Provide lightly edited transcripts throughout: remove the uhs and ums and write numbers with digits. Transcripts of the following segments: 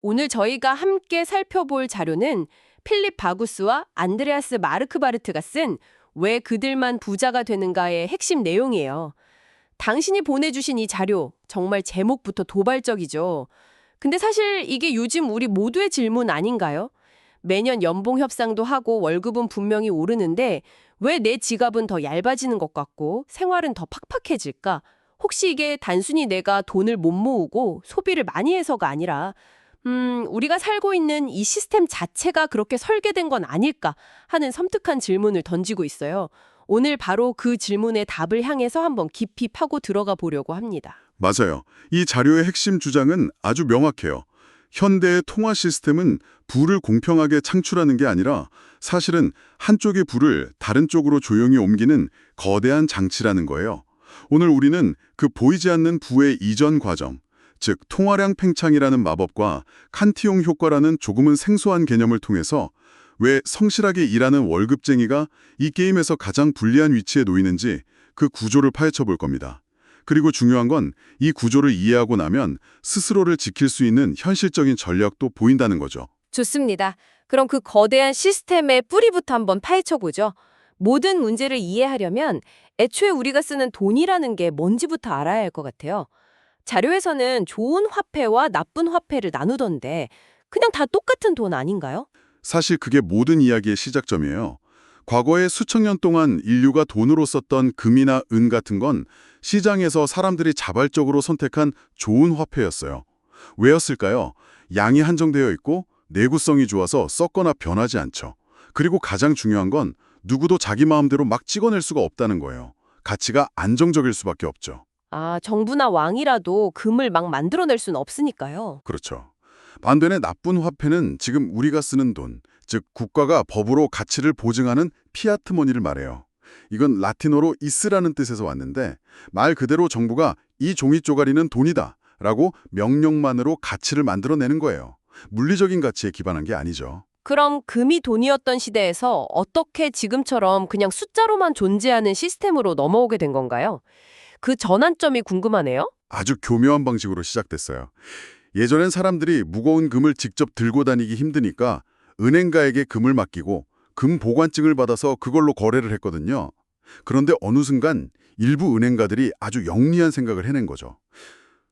오늘 저희가 함께 살펴볼 자료는 필립 바구스와 안드레아스 마르크바르트가 쓴 왜 그들만 부자가 되는가의 핵심 내용이에요. 당신이 보내주신 이 자료, 정말 제목부터 도발적이죠. 근데 사실 이게 요즘 우리 모두의 질문 아닌가요? 매년 연봉 협상도 하고 월급은 분명히 오르는데 왜 내 지갑은 더 얇아지는 것 같고 생활은 더 팍팍해질까? 혹시 이게 단순히 내가 돈을 못 모으고 소비를 많이 해서가 아니라 우리가 살고 있는 이 시스템 자체가 그렇게 설계된 건 아닐까 하는 섬뜩한 질문을 던지고 있어요. 오늘 바로 그 질문의 답을 향해서 한번 깊이 파고 들어가 보려고 합니다. 맞아요. 이 자료의 핵심 주장은 아주 명확해요. 현대의 통화 시스템은 부를 공평하게 창출하는 게 아니라 사실은 한쪽의 부를 다른 쪽으로 조용히 옮기는 거대한 장치라는 거예요. 오늘 우리는 그 보이지 않는 부의 이전 과정, 즉 통화량 팽창이라는 마법과 칸티용 효과라는 조금은 생소한 개념을 통해서 왜 성실하게 일하는 월급쟁이가 이 게임에서 가장 불리한 위치에 놓이는지 그 구조를 파헤쳐 볼 겁니다. 그리고 중요한 건 이 구조를 이해하고 나면 스스로를 지킬 수 있는 현실적인 전략도 보인다는 거죠. 좋습니다. 그럼 그 거대한 시스템의 뿌리부터 한번 파헤쳐보죠. 모든 문제를 이해하려면 애초에 우리가 쓰는 돈이라는 게 뭔지부터 알아야 할 것 같아요. 자료에서는 좋은 화폐와 나쁜 화폐를 나누던데 그냥 다 똑같은 돈 아닌가요? 사실 그게 모든 이야기의 시작점이에요. 과거에 수천 년 동안 인류가 돈으로 썼던 금이나 은 같은 건 시장에서 사람들이 자발적으로 선택한 좋은 화폐였어요. 왜였을까요? 양이 한정되어 있고 내구성이 좋아서 썩거나 변하지 않죠. 그리고 가장 중요한 건 누구도 자기 마음대로 막 찍어낼 수가 없다는 거예요. 가치가 안정적일 수밖에 없죠. 아, 정부나 왕이라도 금을 막 만들어낼 수는 없으니까요. 그렇죠. 반면에 나쁜 화폐는 지금 우리가 쓰는 돈, 즉 국가가 법으로 가치를 보증하는 피아트 머니를 말해요. 이건 라틴어로 이스라는 뜻에서 왔는데 말 그대로 정부가 이 종이 쪼가리는 돈이다 라고 명령만으로 가치를 만들어내는 거예요. 물리적인 가치에 기반한 게 아니죠. 그럼 금이 돈이었던 시대에서 어떻게 지금처럼 그냥 숫자로만 존재하는 시스템으로 넘어오게 된 건가요? 그 전환점이 궁금하네요. 아주 교묘한 방식으로 시작됐어요. 예전엔 사람들이 무거운 금을 직접 들고 다니기 힘드니까 은행가에게 금을 맡기고 금 보관증을 받아서 그걸로 거래를 했거든요. 그런데 어느 순간 일부 은행가들이 아주 영리한 생각을 해낸 거죠.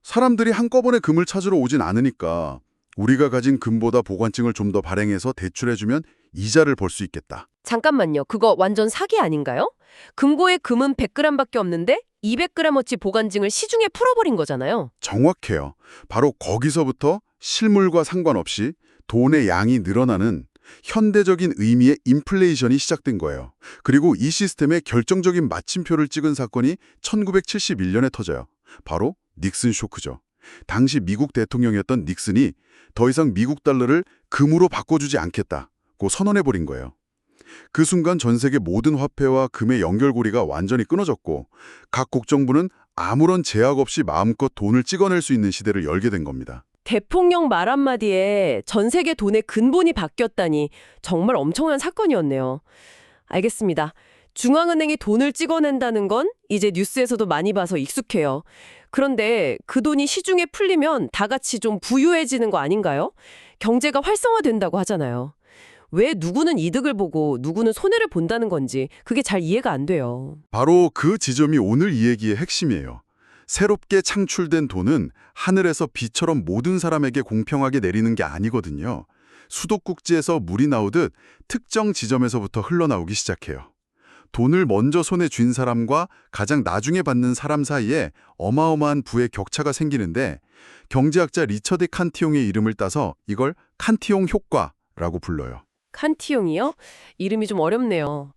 사람들이 한꺼번에 금을 찾으러 오진 않으니까 우리가 가진 금보다 보관증을 좀 더 발행해서 대출해주면 이자를 벌 수 있겠다. 잠깐만요. 그거 완전 사기 아닌가요? 금고에 금은 100g밖에 없는데 200g어치 보관증을 시중에 풀어버린 거잖아요. 정확해요. 바로 거기서부터 실물과 상관없이 돈의 양이 늘어나는 현대적인 의미의 인플레이션이 시작된 거예요. 그리고 이 시스템의 결정적인 마침표를 찍은 사건이 1971년에 터져요. 바로 닉슨 쇼크죠. 당시 미국 대통령이었던 닉슨이 더 이상 미국 달러를 금으로 바꿔주지 않겠다고 선언해버린 거예요. 그 순간 전 세계 모든 화폐와 금의 연결고리가 완전히 끊어졌고 각 국정부는 아무런 제약 없이 마음껏 돈을 찍어낼 수 있는 시대를 열게 된 겁니다. 대통령 말 한마디에 전 세계 돈의 근본이 바뀌었다니 정말 엄청난 사건이었네요. 알겠습니다. 중앙은행이 돈을 찍어낸다는 건 이제 뉴스에서도 많이 봐서 익숙해요. 그런데 그 돈이 시중에 풀리면 다 같이 좀 부유해지는 거 아닌가요? 경제가 활성화된다고 하잖아요. 왜 누구는 이득을 보고 누구는 손해를 본다는 건지 그게 잘 이해가 안 돼요. 바로 그 지점이 오늘 이 얘기의 핵심이에요. 새롭게 창출된 돈은 하늘에서 비처럼 모든 사람에게 공평하게 내리는 게 아니거든요. 수도꼭지에서 물이 나오듯 특정 지점에서부터 흘러나오기 시작해요. 돈을 먼저 손에 쥔 사람과 가장 나중에 받는 사람 사이에 어마어마한 부의 격차가 생기는데 경제학자 리처드 칸티용의 이름을 따서 이걸 칸티용 효과라고 불러요. 칸티용이요? 이름이 좀 어렵네요.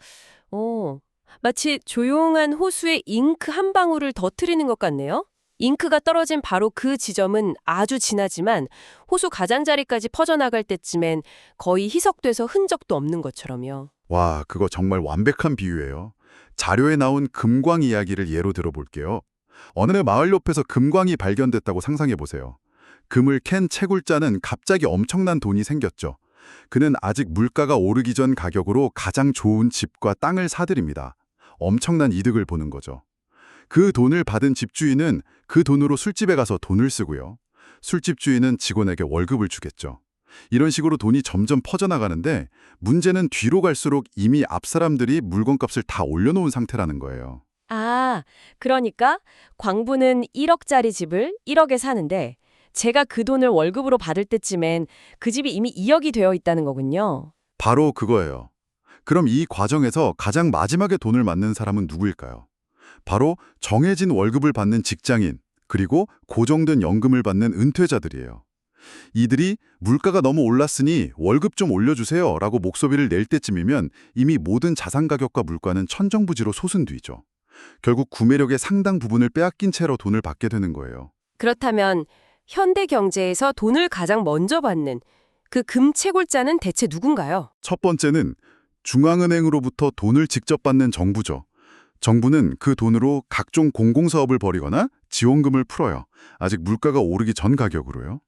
마치 조용한 호수에 잉크 한 방울을 터뜨리는 것 같네요. 잉크가 떨어진 바로 그 지점은 아주 진하지만 호수 가장자리까지 퍼져나갈 때쯤엔 거의 희석돼서 흔적도 없는 것처럼요. 와, 그거 정말 완벽한 비유예요. 자료에 나온 금광 이야기를 예로 들어볼게요. 어느 마을 옆에서 금광이 발견됐다고 상상해 보세요. 금을 캔 채굴자는 갑자기 엄청난 돈이 생겼죠. 그는 아직 물가가 오르기 전 가격으로 가장 좋은 집과 땅을 사들입니다. 엄청난 이득을 보는 거죠. 그 돈을 받은 집주인은 그 돈으로 술집에 가서 돈을 쓰고요. 술집 주인은 직원에게 월급을 주겠죠. 이런 식으로 돈이 점점 퍼져나가는데 문제는 뒤로 갈수록 이미 앞 사람들이 물건값을 다 올려놓은 상태라는 거예요. 아, 그러니까 광부는 1억짜리 집을 1억에 사는데 제가 그 돈을 월급으로 받을 때쯤엔 그 집이 이미 2억이 되어 있다는 거군요. 바로 그거예요. 그럼 이 과정에서 가장 마지막에 돈을 맞는 사람은 누구일까요? 바로 정해진 월급을 받는 직장인, 그리고 고정된 연금을 받는 은퇴자들이에요. 이들이 물가가 너무 올랐으니 월급 좀 올려주세요 라고 목소리를 낼 때쯤이면 이미 모든 자산 가격과 물가는 천정부지로 솟은 뒤죠. 결국 구매력의 상당 부분을 빼앗긴 채로 돈을 받게 되는 거예요. 그렇다면 현대 경제에서 돈을 가장 먼저 받는 그 금채굴자는 대체 누군가요? 첫 번째는 중앙은행으로부터 돈을 직접 받는 정부죠. 정부는 그 돈으로 각종 공공사업을 벌이거나 지원금을 풀어요. 아직 물가가 오르기 전 가격으로요.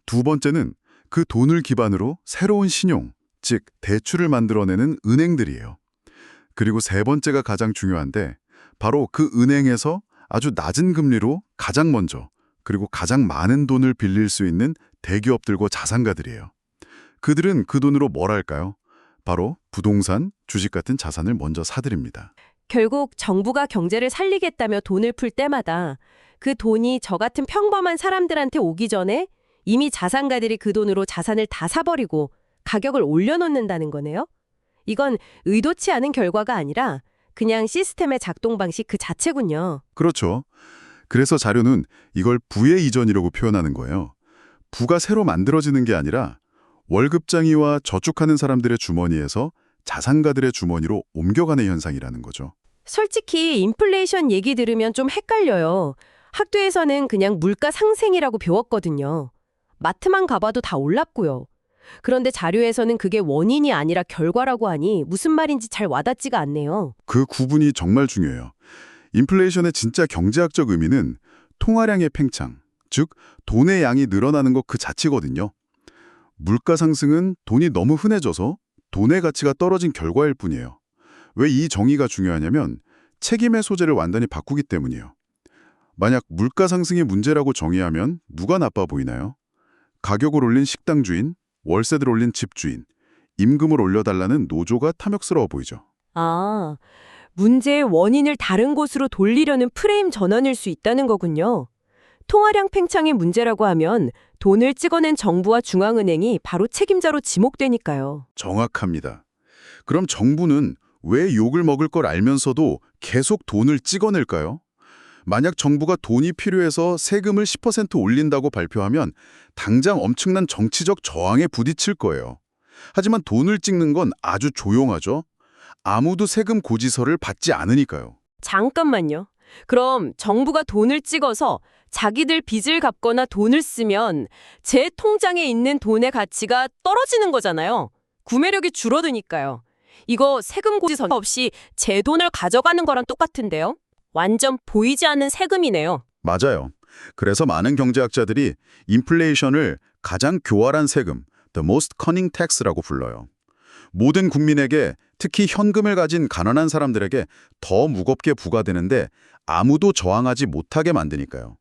두 번째는 그 돈을 기반으로 새로운 신용, 즉 대출을 만들어내는 은행들이에요. 그리고 세 번째가 가장 중요한데 바로 그 은행에서 아주 낮은 금리로 가장 먼저 그리고 가장 많은 돈을 빌릴 수 있는 대기업들과 자산가들이에요. 그들은 그 돈으로 뭘 할까요? 바로 부동산, 주식 같은 자산을 먼저 사들입니다. 결국 정부가 경제를 살리겠다며 돈을 풀 때마다 그 돈이 저 같은 평범한 사람들한테 오기 전에 이미 자산가들이 그 돈으로 자산을 다 사버리고 가격을 올려놓는다는 거네요. 이건 의도치 않은 결과가 아니라 그냥 시스템의 작동 방식 그 자체군요. 그렇죠. 그래서 자료는 이걸 부의 이전이라고 표현하는 거예요. 부가 새로 만들어지는 게 아니라 월급장이와 저축하는 사람들의 주머니에서 자산가들의 주머니로 옮겨가는 현상이라는 거죠. 솔직히 인플레이션 얘기 들으면 좀 헷갈려요. 학교에서는 그냥 물가 상승이라고 배웠거든요. 마트만 가봐도 다 올랐고요. 그런데 자료에서는 그게 원인이 아니라 결과라고 하니 무슨 말인지 잘 와닿지가 않네요. 그 구분이 정말 중요해요. 인플레이션의 진짜 경제학적 의미는 통화량의 팽창, 즉 돈의 양이 늘어나는 것 그 자체거든요. 물가 상승은 돈이 너무 흔해져서 돈의 가치가 떨어진 결과일 뿐이에요. 왜 이 정의가 중요하냐면 책임의 소재를 완전히 바꾸기 때문이에요. 만약 물가 상승이 문제라고 정의하면 누가 나빠 보이나요? 가격을 올린 식당 주인, 월세를 올린 집 주인, 임금을 올려달라는 노조가 탐욕스러워 보이죠. 아, 문제의 원인을 다른 곳으로 돌리려는 프레임 전환일 수 있다는 거군요. 통화량 팽창이 문제라고 하면 돈을 찍어낸 정부와 중앙은행이 바로 책임자로 지목되니까요. 정확합니다. 그럼 정부는 왜 욕을 먹을 걸 알면서도 계속 돈을 찍어낼까요? 만약 정부가 돈이 필요해서 세금을 10% 올린다고 발표하면 당장 엄청난 정치적 저항에 부딪힐 거예요. 하지만 돈을 찍는 건 아주 조용하죠. 아무도 세금 고지서를 받지 않으니까요. 잠깐만요. 그럼 정부가 돈을 찍어서 자기들 빚을 갚거나 돈을 쓰면 제 통장에 있는 돈의 가치가 떨어지는 거잖아요. 구매력이 줄어드니까요. 이거 세금 고지서 없이 제 돈을 가져가는 거랑 똑같은데요. 완전 보이지 않는 세금이네요. 맞아요. 그래서 많은 경제학자들이 인플레이션을 가장 교활한 세금, the most cunning tax라고 불러요. 모든 국민에게, 특히 현금을 가진 가난한 사람들에게 더 무겁게 부과되는데 아무도 저항하지 못하게 만드니까요.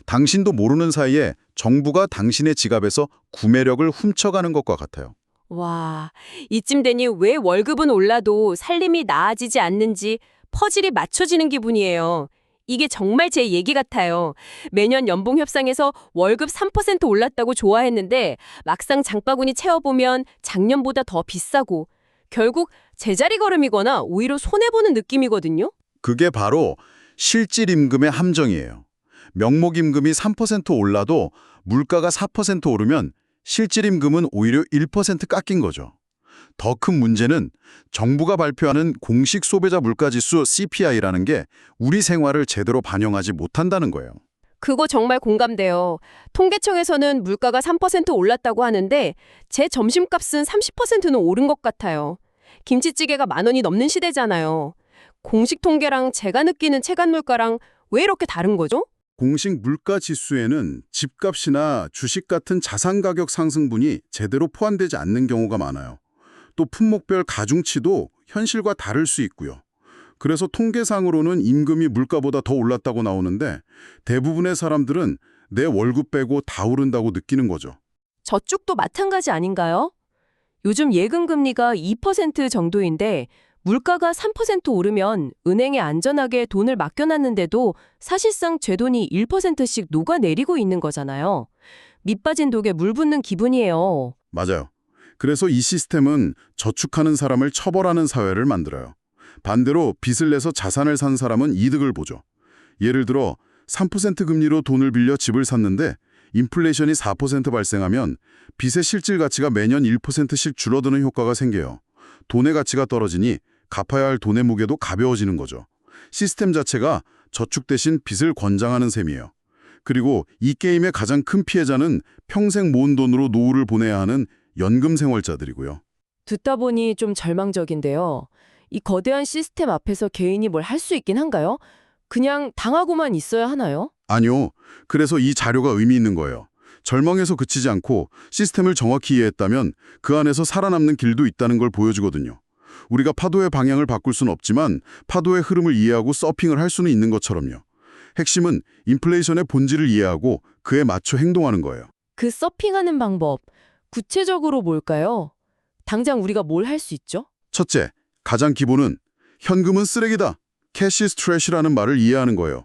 당신도 모르는 사이에 정부가 당신의 지갑에서 구매력을 훔쳐가는 것과 같아요. 와, 이쯤 되니 왜 월급은 올라도 살림이 나아지지 않는지 퍼즐이 맞춰지는 기분이에요. 이게 정말 제 얘기 같아요. 매년 연봉 협상에서 월급 3% 올랐다고 좋아했는데 막상 장바구니 채워보면 작년보다 더 비싸고 결국 제자리 걸음이거나 오히려 손해보는 느낌이거든요. 그게 바로 실질 임금의 함정이에요. 명목 임금이 3% 올라도 물가가 4% 오르면 실질 임금은 오히려 1% 깎인 거죠. 더 큰 문제는 정부가 발표하는 공식 소비자 물가지수 CPI라는 게 우리 생활을 제대로 반영하지 못한다는 거예요. 그거 정말 공감돼요. 통계청에서는 물가가 3% 올랐다고 하는데 제 점심값은 30%는 오른 것 같아요. 김치찌개가 10,000원이 넘는 시대잖아요. 공식 통계랑 제가 느끼는 체감 물가랑 왜 이렇게 다른 거죠? 공식 물가 지수에는 집값이나 주식 같은 자산 가격 상승분이 제대로 포함되지 않는 경우가 많아요. 또 품목별 가중치도 현실과 다를 수 있고요. 그래서 통계상으로는 임금이 물가보다 더 올랐다고 나오는데 대부분의 사람들은 내 월급 빼고 다 오른다고 느끼는 거죠. 저축도 마찬가지 아닌가요? 요즘 예금 금리가 2% 정도인데 물가가 3% 오르면 은행에 안전하게 돈을 맡겨놨는데도 사실상 제 돈이 1%씩 녹아내리고 있는 거잖아요. 밑 빠진 독에 물 붓는 기분이에요. 맞아요. 그래서 이 시스템은 저축하는 사람을 처벌하는 사회를 만들어요. 반대로 빚을 내서 자산을 산 사람은 이득을 보죠. 예를 들어 3% 금리로 돈을 빌려 집을 샀는데 인플레이션이 4% 발생하면 빚의 실질 가치가 매년 1%씩 줄어드는 효과가 생겨요. 돈의 가치가 떨어지니 갚아야 할 돈의 무게도 가벼워지는 거죠. 시스템 자체가 저축 대신 빚을 권장하는 셈이에요. 그리고 이 게임의 가장 큰 피해자는 평생 모은 돈으로 노후를 보내야 하는 연금 생활자들이고요. 듣다 보니 좀 절망적인데요. 이 거대한 시스템 앞에서 개인이 뭘 할 수 있긴 한가요? 그냥 당하고만 있어야 하나요? 아니요. 그래서 이 자료가 의미 있는 거예요. 절망에서 그치지 않고 시스템을 정확히 이해했다면 그 안에서 살아남는 길도 있다는 걸 보여주거든요. 우리가 파도의 방향을 바꿀 수는 없지만 파도의 흐름을 이해하고 서핑을 할 수는 있는 것처럼요. 핵심은 인플레이션의 본질을 이해하고 그에 맞춰 행동하는 거예요. 그 서핑하는 방법, 구체적으로 뭘까요? 당장 우리가 뭘 할 수 있죠? 첫째, 가장 기본은 현금은 쓰레기다. 캐시 is trash라는 말을 이해하는 거예요.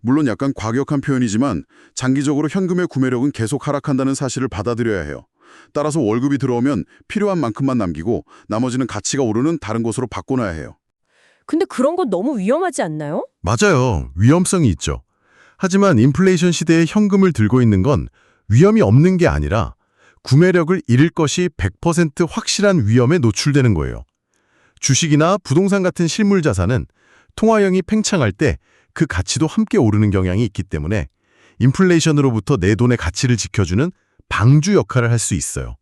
물론 약간 과격한 표현이지만 장기적으로 현금의 구매력은 계속 하락한다는 사실을 받아들여야 해요. 따라서 월급이 들어오면 필요한 만큼만 남기고 나머지는 가치가 오르는 다른 곳으로 바꿔놔야 해요. 근데 그런 건 너무 위험하지 않나요? 맞아요. 위험성이 있죠. 하지만 인플레이션 시대에 현금을 들고 있는 건 위험이 없는 게 아니라 구매력을 잃을 것이 100% 확실한 위험에 노출되는 거예요. 주식이나 부동산 같은 실물 자산은 통화형이 팽창할 때 그 가치도 함께 오르는 경향이 있기 때문에 인플레이션으로부터 내 돈의 가치를 지켜주는 방주 역할을 할 수 있어요.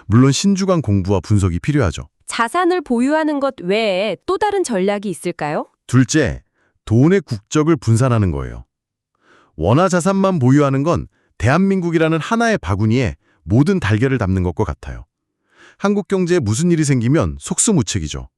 물론 신중한 공부와 분석이 필요하죠. 자산을 보유하는 것 외에 또 다른 전략이 있을까요? 둘째, 돈의 국적을 분산하는 거예요. 원화 자산만 보유하는 건 대한민국이라는 하나의 바구니에 모든 달걀을 담는 것과 같아요. 한국 경제에 무슨 일이 생기면 속수무책이죠.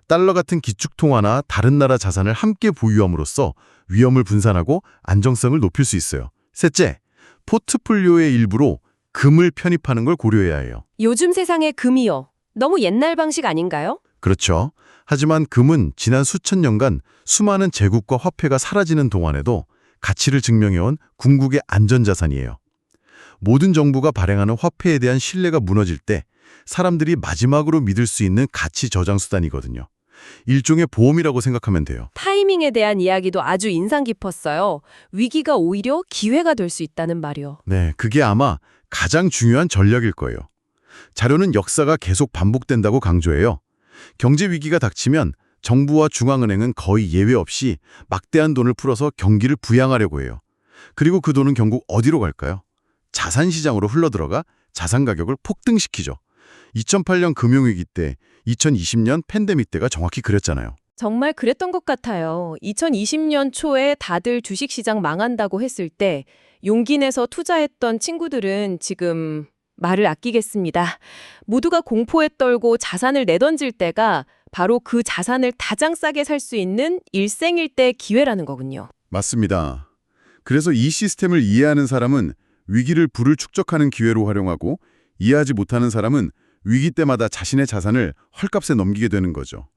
달러 같은 기축통화나 다른 나라 자산을 함께 보유함으로써 위험을 분산하고 안정성을 높일 수 있어요. 셋째, 포트폴리오의 일부로 금을 편입하는 걸 고려해야 해요. 요즘 세상의 금이요. 너무 옛날 방식 아닌가요? 그렇죠. 하지만 금은 지난 수천 년간 수많은 제국과 화폐가 사라지는 동안에도 가치를 증명해온 궁극의 안전자산이에요. 모든 정부가 발행하는 화폐에 대한 신뢰가 무너질 때 사람들이 마지막으로 믿을 수 있는 가치 저장 수단이거든요. 일종의 보험이라고 생각하면 돼요. 타이밍에 대한 이야기도 아주 인상 깊었어요. 위기가 오히려 기회가 될 수 있다는 말이요. 네, 그게 아마 가장 중요한 전략일 거예요. 자료는 역사가 계속 반복된다고 강조해요. 경제 위기가 닥치면 정부와 중앙은행은 거의 예외 없이 막대한 돈을 풀어서 경기를 부양하려고 해요. 그리고 그 돈은 결국 어디로 갈까요? 자산시장으로 흘러들어가 자산 가격을 폭등시키죠. 2008년 금융위기 때, 2020년 팬데믹 때가 정확히 그랬잖아요. 정말 그랬던 것 같아요. 2020년 초에 다들 주식시장 망한다고 했을 때 용기 내서 투자했던 친구들은 지금 말을 아끼겠습니다. 모두가 공포에 떨고 자산을 내던질 때가 바로 그 자산을 가장 싸게 살 수 있는 일생일대의 기회라는 거군요. 맞습니다. 그래서 이 시스템을 이해하는 사람은 위기를 부를 축적하는 기회로 활용하고 이해하지 못하는 사람은 위기 때마다 자신의 자산을 헐값에 넘기게 되는 거죠.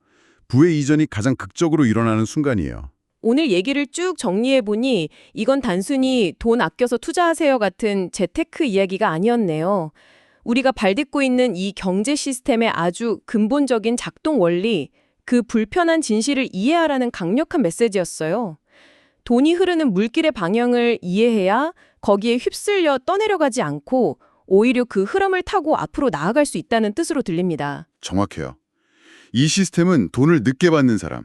부의 이전이 가장 극적으로 일어나는 순간이에요. 오늘 얘기를 쭉 정리해보니 이건 단순히 돈 아껴서 투자하세요 같은 재테크 이야기가 아니었네요. 우리가 발딛고 있는 이 경제 시스템의 아주 근본적인 작동 원리, 그 불편한 진실을 이해하라는 강력한 메시지였어요. 돈이 흐르는 물길의 방향을 이해해야 거기에 휩쓸려 떠내려가지 않고 오히려 그 흐름을 타고 앞으로 나아갈 수 있다는 뜻으로 들립니다. 정확해요. 이 시스템은 돈을 늦게 받는 사람,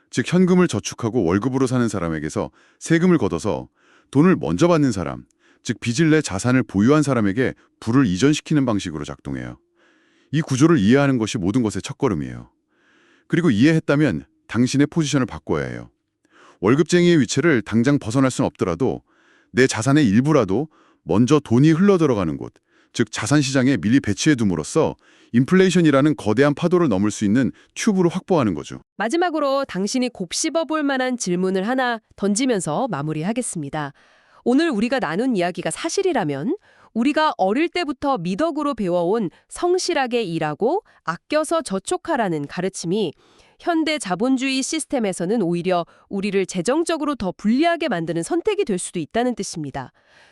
즉 현금을 저축하고 월급으로 사는 사람에게서 세금을 걷어서 돈을 먼저 받는 사람, 즉 빚을 내 자산을 보유한 사람에게 부를 이전시키는 방식으로 작동해요. 이 구조를 이해하는 것이 모든 것의 첫걸음이에요. 그리고 이해했다면 당신의 포지션을 바꿔야 해요. 월급쟁이의 위치를 당장 벗어날 수는 없더라도 내 자산의 일부라도 먼저 돈이 흘러들어가는 곳, 즉 자산시장에 미리 배치해둠으로써 인플레이션이라는 거대한 파도를 넘을 수 있는 튜브를 확보하는 거죠. 마지막으로 당신이 곱씹어 볼 만한 질문을 하나 던지면서 마무리하겠습니다. 오늘 우리가 나눈 이야기가 사실이라면 우리가 어릴 때부터 미덕으로 배워온 성실하게 일하고 아껴서 저촉하라는 가르침이 현대 자본주의 시스템에서는 오히려 우리를 재정적으로 더 불리하게 만드는 선택이 될 수도 있다는 뜻입니다.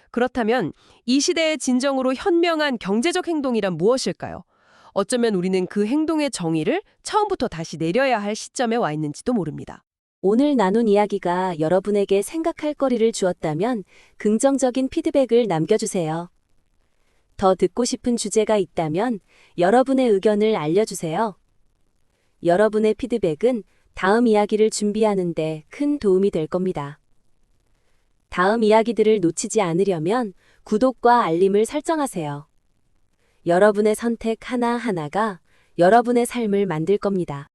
그렇다면 이 시대의 진정으로 현명한 경제적 행동이란 무엇일까요? 어쩌면 우리는 그 행동의 정의를 처음부터 다시 내려야 할 시점에 와 있는지도 모릅니다. 오늘 나눈 이야기가 여러분에게 생각할 거리를 주었다면 긍정적인 피드백을 남겨주세요. 더 듣고 싶은 주제가 있다면 여러분의 의견을 알려주세요. 여러분의 피드백은 다음 이야기를 준비하는 데 큰 도움이 될 겁니다. 다음 이야기들을 놓치지 않으려면 구독과 알림을 설정하세요. 여러분의 선택 하나하나가 여러분의 삶을 만들 겁니다.